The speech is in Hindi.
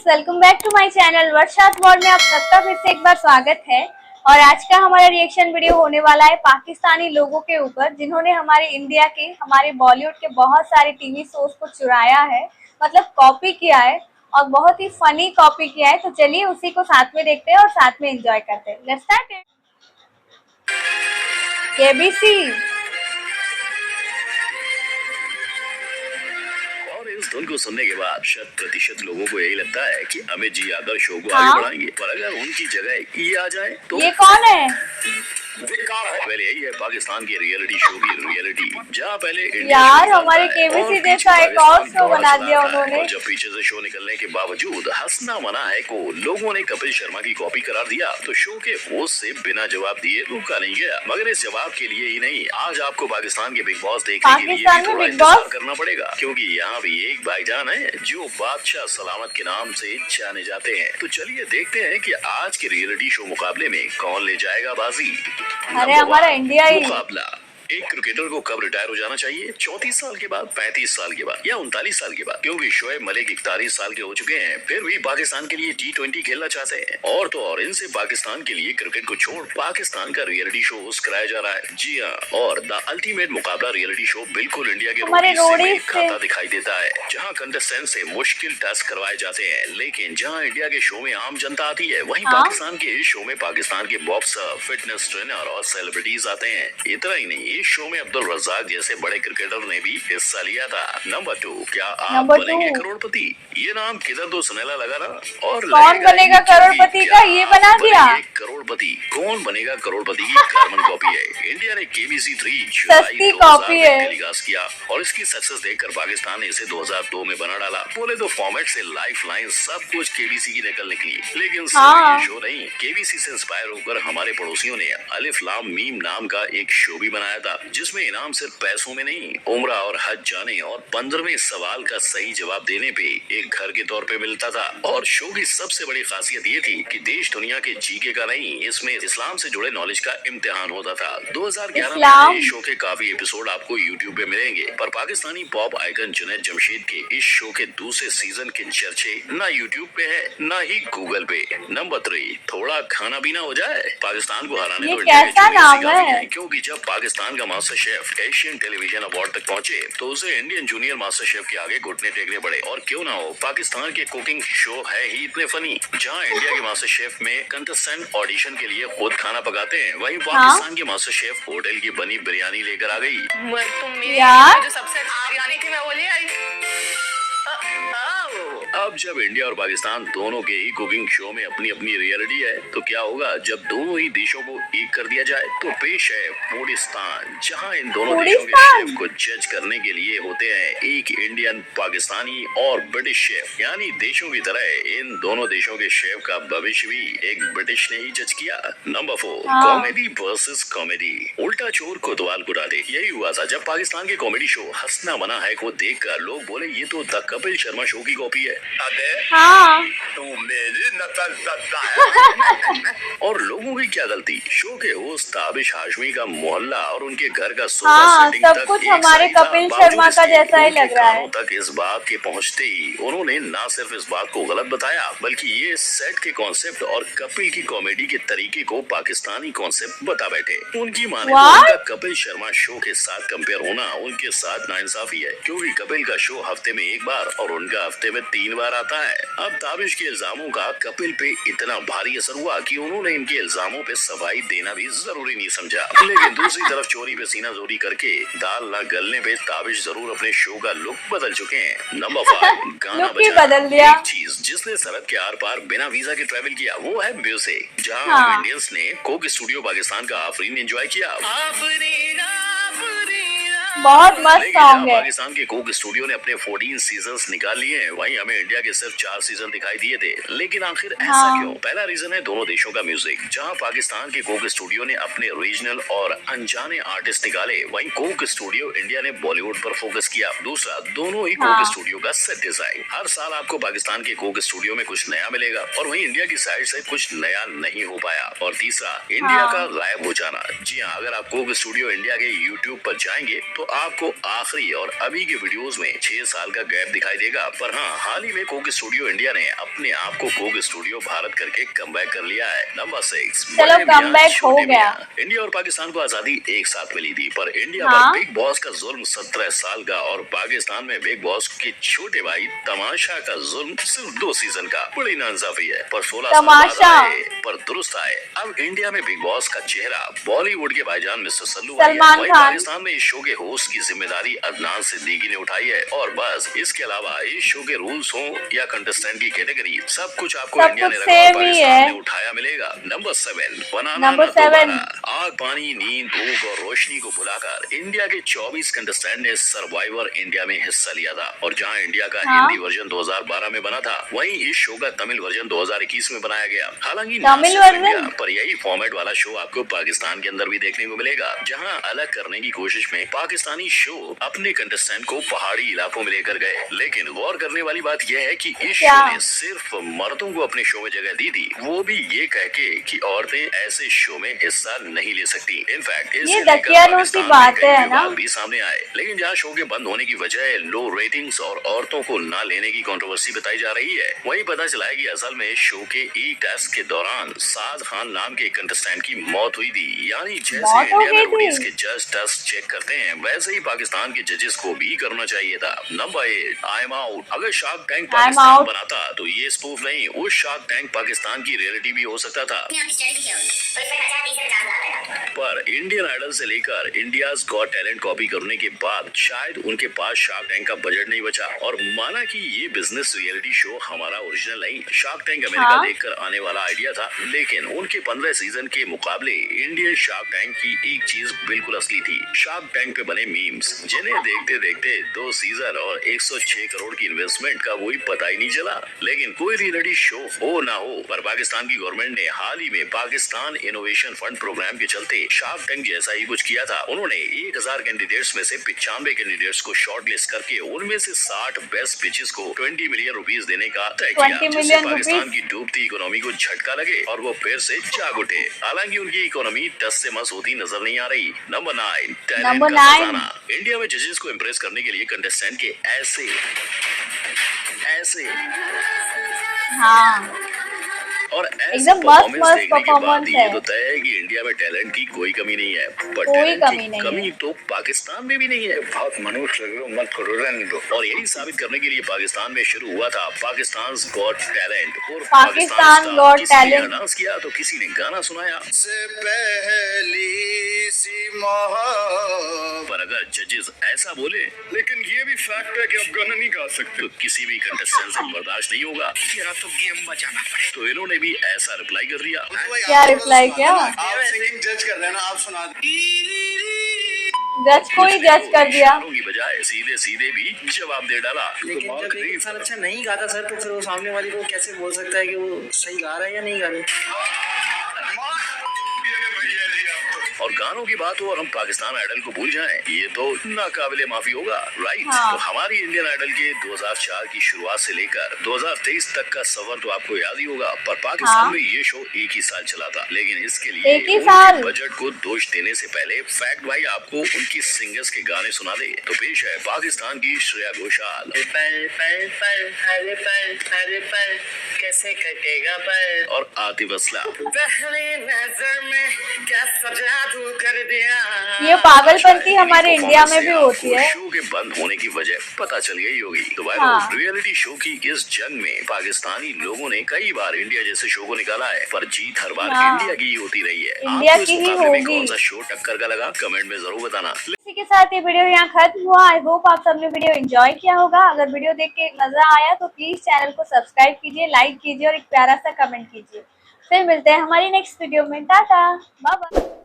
Welcome back to my channel Varsha's world में आप सबका फिर से एक बार स्वागत है। और आज का हमारा रिएक्शन वीडियो होने वाला है पाकिस्तानी लोगों के ऊपर जिन्होंने हमारे इंडिया के, हमारे बॉलीवुड के बहुत सारे टीवी शोज को चुराया है, मतलब कॉपी किया है और बहुत ही फनी कॉपी किया है। तो चलिए उसी को साथ में देखते हैं और साथ में एंजॉय करते हैं। Let's start it. केबीसी। इस धुन को सुनने के बाद 100% लोगों को यही लगता है कि अमित जी आकर शो को आगे बढ़ाएंगे, पर अगर उनकी जगह ये आ जाए तो ये कौन है? पहले यही है पाकिस्तान के रियलिटी शो की रियलिटी, जहाँ पहले यार हमारे केबीसी जैसा एक और शो बना दिया उन्होंने। और जब पीछे से शो निकलने के बावजूद हंसना मना है को लोगों ने कपिल शर्मा की कॉपी करार दिया, तो शो के होस्ट से बिना जवाब दिए रुका नहीं गया। मगर इस जवाब के लिए ही नहीं, आज आपको पाकिस्तान के बिग बॉस देखने के लिए भी थोड़ा इंतजार करना पड़ेगा, क्योंकि यहाँ भी एक भाईजान है जो बादशाह सलामत के नाम से जाने जाते हैं। तो चलिए देखते हैं कि आज के रियलिटी शो मुकाबले में कौन ले जाएगा बाजी। अरे हमारा इंडिया ही। मुकाबला, एक क्रिकेटर को कब रिटायर हो जाना चाहिए? 34 साल के बाद, 35 साल के बाद या 39 साल के बाद? क्योंकि शोएब मलिक 41 साल के हो चुके हैं, फिर भी पाकिस्तान के लिए T20 खेलना चाहते हैं। और तो और इनसे पाकिस्तान के लिए क्रिकेट को छोड़ पाकिस्तान का रियलिटी शो होस्ट कराया जा रहा है। जी हाँ, और द अल्टीमेट मुकाबला रियलिटी शो बिल्कुल इंडिया के रोडी से खाता दिखाई देता है, जहाँ कंटेस्टेंट से मुश्किल टास्क करवाए जाते हैं। लेकिन जहाँ इंडिया के शो में आम जनता आती है, वहीं पाकिस्तान के इस शो में पाकिस्तान के बॉक्सर, फिटनेस ट्रेनर और सेलिब्रिटीज आते हैं। इतना ही नहीं, इस शो में अब्दुल रज़ाक जैसे बड़े क्रिकेटर ने भी हिस्सा लिया था। नंबर 2, क्या आप बनेंगे करोड़पति? ये नाम किधर तो सुनेला लगा ना। और कौन बनेगा करोड़पति का ये बना दिया। करोड़पति, कौन बनेगा करोड़पति की कार्बन कॉपी है। इंडिया ने KBC 3 सस्ती कॉपी है टेलीकास्ट किया और इसकी सक्सेस देखकर पाकिस्तान ने इसे 2002 में बना डाला। बोले तो फॉर्मेट से लाइफ लाइन सब कुछ KBC की नकल निकली, लेकिन ये शो नहीं। KBC से इंस्पायर होकर हमारे पड़ोसियों ने अलिफ लाम मीम नाम का एक शो भी बनाया था, जिसमें इनाम सिर्फ पैसों में नहीं, उम्रा और हज जाने और 15वें सवाल का सही जवाब देने पे एक घर के तौर पे मिलता था। और शो की सबसे बड़ी खासियत ये थी कि देश दुनिया के जीके का नहीं, इसमें इस्लाम से जुड़े नॉलेज का इम्तिहान होता था। 2011 में इस शो के काफी एपिसोड आपको YouTube पे मिलेंगे, पर पाकिस्तानी पॉप आइकन जुनैद जमशेद के इस शो के दूसरे सीजन के चर्चे ना YouTube पे है ना ही गूगल पे। नंबर 3, थोड़ा खाना पीना हो जाए। पाकिस्तान को हराने तो कैसा नाम है? क्योंकि जब पाकिस्तान का master chef Asian television award तक पहुंचे तो उसे इंडियन जूनियर मास्टर शेफ के आगे घुटने टेकने पड़े। और क्यों ना हो, पाकिस्तान के कुकिंग शो है ही इतने फनी। जहां इंडिया के मास्टर शेफ में कंटेस्टेंट ऑडिशन के लिए खुद खाना पकाते हैं, वहीं पाकिस्तान के मास्टर शेफ होटल की बनी बिरयानी लेकर आ गई। यार जो सबसे बिरयानी थी मैं वो ले आई। अब जब इंडिया और पाकिस्तान दोनों के ही कुकिंग शो में अपनी अपनी रियलिटी है, तो क्या होगा जब दोनों ही देशों को एक कर दिया जाए? तो पेश है फूडिस्तान, जहां इन दोनों देशों के शेफ को जज करने के लिए होते हैं एक इंडियन, पाकिस्तानी और ब्रिटिश शेफ। यानी देशों की तरह इन दोनों देशों के शेफ का भविष्य भी एक ब्रिटिश ने ही जज किया। नंबर 4, कॉमेडी वर्सेस कॉमेडी, उल्टा चोर कोतवाल को डाले। यही हुआ था जब पाकिस्तान के कॉमेडी शो हंसना मना है को देखकर लोग बोले ये तो द कपिल शर्मा शो की कॉपी है। तू मेरी नकल करता है। और लोगों की क्या गलती, शो के होस्ट ताबिश हाशमी का मोहल्ला और उनके घर का सोफा सेटिंग सब कुछ हमारे कपिल शर्मा का जैसा ही लग रहा है। तक इस बात के पहुंचते ही उन्होंने न सिर्फ इस बात को गलत बताया, बल्कि ये सेट के कॉन्सेप्ट और कपिल की कॉमेडी के तरीके को पाकिस्तानी कॉन्सेप्ट बता बैठे। उनकी माने तो उनका कपिल शर्मा शो के साथ कंपेयर होना उनके साथ नाइंसाफी है, क्योंकि कपिल का शो हफ्ते में एक बार और उनका हफ्ते में 3 बार आता है। अब ताबिश के इल्जामों का कपिल पे इतना भारी असर हुआ कि उन्होंने इनके इल्जामों पे सफाई देना भी जरूरी नहीं समझा। लेकिन दूसरी तरफ चोरी पे सीना जोरी करके दाल न गलने पे ताबिश जरूर अपने शो का लुक बदल चुके हैं। नंबर 5, गाना बदल दिया। एक चीज जिसने सरहद के आर पार बिना वीजा के ट्रैवल किया वो है म्यूजिक, जहाँ इंडियंस ने कोक स्टूडियो पाकिस्तान का आफरीन एंजॉय किया। बहुत मस्त सॉन्ग है। पाकिस्तान के कोक स्टूडियो ने अपने 14 सीजन्स निकाल लिए हैं, वहीं हमें इंडिया के सिर्फ 4 सीजन दिखाई दिए थे। लेकिन आखिर ऐसा क्यों? पहला रीजन है दोनों देशों का म्यूजिक, जहां पाकिस्तान के कोक स्टूडियो ने अपने रीजनल और अनजाने आर्टिस्ट निकाले, वहीं कोक स्टूडियो इंडिया ने बॉलीवुड पर फोकस किया। दूसरा, दोनों ही कोक स्टूडियो का सेट डिजाइन। हर साल आपको पाकिस्तान के कोक स्टूडियो में कुछ नया मिलेगा और वहीं इंडिया की साइड से कुछ नया नहीं हो पाया। और तीसरा, इंडिया का गायब हो जाना। जी हाँ, अगर आप कोक स्टूडियो इंडिया के YouTube पर जाएंगे तो तो आपको आखिरी और अभी के वीडियोस में 6 साल का गैप दिखाई देगा। पर हाँ, हाल ही में कोक स्टूडियो इंडिया ने अपने आप को कोक स्टूडियो भारत करके कमबैक कर लिया है। नंबर 6, चलो कमबैक हो गया। इंडिया और पाकिस्तान को आजादी एक साथ मिली थी, पर इंडिया हाँ? पर बिग बॉस का जुल्म 17 साल का और पाकिस्तान में बिग बॉस के छोटे भाई तमाशा का जुल्म सिर्फ 2 सीजन का। बड़ी नाइंसाफी है, पर 16 साल तमाशा। बाद आए, पर दुरुस्त आए। अब इंडिया में बिग बॉस का चेहरा बॉलीवुड के भाईजान मिस्टर सल्लू भाई है। सलमान वहीं खान। पाकिस्तान में इस शो के होस्ट की जिम्मेदारी अदनान सिद्दीकी ने उठाई है। और बस इसके अलावा इस शो के रूल्स हो या कंटेस्टेंट की कैटेगरी, सब कुछ आपको सब इंडिया कुछ ने रखा सेम और ही पाकिस्तान है। ने उठाया मिलेगा। नंबर 7, बनाना नंबर न 7। दोबारा। आग, पानी, नींद, भूख और रोशनी को भुलाकर इंडिया के 24 कंटेस्टेंट ने सर्वाइवर इंडिया में हिस्सा लिया था। और जहां इंडिया का हाँ? हिंदी वर्जन 2012 में बना था, वहीं इस शो का तमिल वर्जन 2021 में बनाया गया। हालांकि ना तमिल सिर्फ वर्जन? इंडिया पर यही फॉर्मेट वाला शो आपको पाकिस्तान के अंदर भी देखने को मिलेगा, जहां अलग करने की कोशिश में पाकिस्तानी शो अपने कंटेस्टेंट को पहाड़ी इलाकों में लेकर गए। लेकिन गौर करने वाली बात यह है कि इस क्या? शो ने सिर्फ मर्दों को अपने शो में जगह दी थी, वो भी ये कह के कि औरतें ऐसे शो में हिस्सा नहीं ले सकती। इनफैक्ट ये दकियानूसी बात है ना? भी सामने आए। लेकिन जहां शो के बंद होने की वजह लो रेटिंग्स और औरतों को न लेने की कंट्रोवर्सी बताई जा रही है, वहीं पता चला है कि असल में शो के ई टेस्ट के दौरान साद खान नाम के कंटेस्टेंट की मौत हुई थी। यानी जैसे मौत हो इंडिया में गई रोडीज थी? के जज टेस्ट चेक करते हैं, वैसे ही पाकिस्तान के जजेस को भी करना चाहिए था। Number 8, I am out. अगर शार्क टैंक पाकिस्तान आउट। बनाता तो ये स्पूफ नहीं, उस शार्क टैंक पाकिस्तान की रियलिटी भी हो सकता था। पर इंडियन आइडल से लेकर इंडियाज गॉट टैलेंट कॉपी करने के बाद शायद उनके पास शार्क टैंक का बजट नहीं बचा, और माना कि ये बिजनेस रियलिटी शो हमारा ओरिजिनल नहीं, शार्क टैंक अमेरिका हाँ? देखकर आने वाला आइडिया था। लेकिन उनके 15 सीजन के मुकाबले इंडियन शार्क टैंक की एक चीज बिल्कुल असली थी, शार्क टैंक पे बने मीम्स, जिन्हें देखते देखते 2 सीजन और 106 करोड़ की इन्वेस्टमेंट का कोई पता ही नहीं चला। लेकिन कोई रियलिटी शो हो ना हो, पर पाकिस्तान की गवर्नमेंट ने हाल ही में पाकिस्तान इनोवेशन फंड प्रोग्राम के चलते शार्क टैंक जैसा ही कुछ किया था। उन्होंने 1000 कैंडिडेट्स में से 95 कैंडिडेट्स को शॉर्टलिस्ट करके उनमें से 60 बेस्ट पिचेस को 20 मिलियन रुपीस देने का तय किया, 20 जिससे मिलियन पाकिस्तान की डूबती इकोनॉमी को झटका लगे और वो फिर से जाग उठे। हालांकि उनकी इकोनॉमी टस से मस होती नजर नहीं आ रही। नंबर 9, टैलेंट नंबर का 9। खजाना। इंडिया में जजेस को इम्प्रेस करने के लिए कंटेस्टेंट के ऐसे हाँ, और ऐसे एकदम मस्त परफॉर्मेंस देखने के बाद परफॉर्मेंस ये है। तो तय है कि इंडिया में टैलेंट की कोई कमी नहीं है, पर कोई टैलेंट कमी की नहीं कमी है। तो पाकिस्तान में भी नहीं है। बहुत मनुष्य लग रहे हो, मत करो, रहने दो। और यही साबित करने के लिए पाकिस्तान में शुरू हुआ था पाकिस्तान गॉट टैलेंट। और पाकिस्तान गॉट किसी ने टैलेंट। डांस किया तो किसी ने गाना सुनाया। से पहली सी मोहब्बत। पर अगर जजेस ऐसा बोले, लेकिन ये भी फैक्ट है कि आप गाना नहीं गा सकते, तो किसी भी कंटेस्टेंट से बर्दाश्त नहीं होगा। तेरा तो गेम बचाना पड़े। तो इन्होंने भी ऐसा रिप्लाई कर दिया। क्या रिप्लाई किया? आप सिंगिंग जज कर रहे हैं ना, आप सुना जज को ही जज कर दिया। इशारों की बजाय सीधे सीधे भी जवाब दे डाला। लेकिन जब एक इंसान अच्छा नहीं गाता सर, तो फिर वो सामने वाले को कैसे बोल सकता है कि वो सही गा रहा है या नहीं गा रहा है? और गानों की बात हो और हम पाकिस्तान आइडल को भूल जाएं, ये तो नाकाबिले माफी होगा, राइट? हाँ। तो हमारी इंडियन आइडल के 2004 की शुरुआत से लेकर 2023 तक का सफर तो आपको याद ही होगा। पर पाकिस्तान हाँ। में ये शो एक ही साल चला था, लेकिन इसके लिए एक ही उनके साल? बजट को दोष देने से पहले फैक्ट भाई आपको उनकी सिंगर्स के गाने सुना दे। तो पेश है पाकिस्तान की श्रेया घोषाल। पल पल पल हर पल कैसे कटेगा पल। और आतिफ असलम। पहली नजर में कैसा जादू कर दिया। ये पागलपंती हमारे इंडिया में भी होती है। शो के बंद होने की वजह पता चल गई होगी। तो भाई हाँ। रियलिटी शो की इस जंग में पाकिस्तानी लोगों ने कई बार इंडिया जैसे शो को निकाला है, पर जीत हर बार हाँ। इंडिया की ही होती रही है। इंडिया आपको इस की ही मुकाबले में होगी। कौन सा शो टक्कर का लगा, कमेंट में जरूर बताना। इसी के साथ ये वीडियो यहाँ खत्म हुआ। आई होप आप सबने वीडियो एंजॉय किया होगा। अगर वीडियो देख के मजा आया तो प्लीज चैनल को सब्सक्राइब कीजिए, लाइक कीजिए और एक प्यारा सा कमेंट कीजिए। फिर मिलते हैं हमारी नेक्स्ट वीडियो में। Tata, bye bye.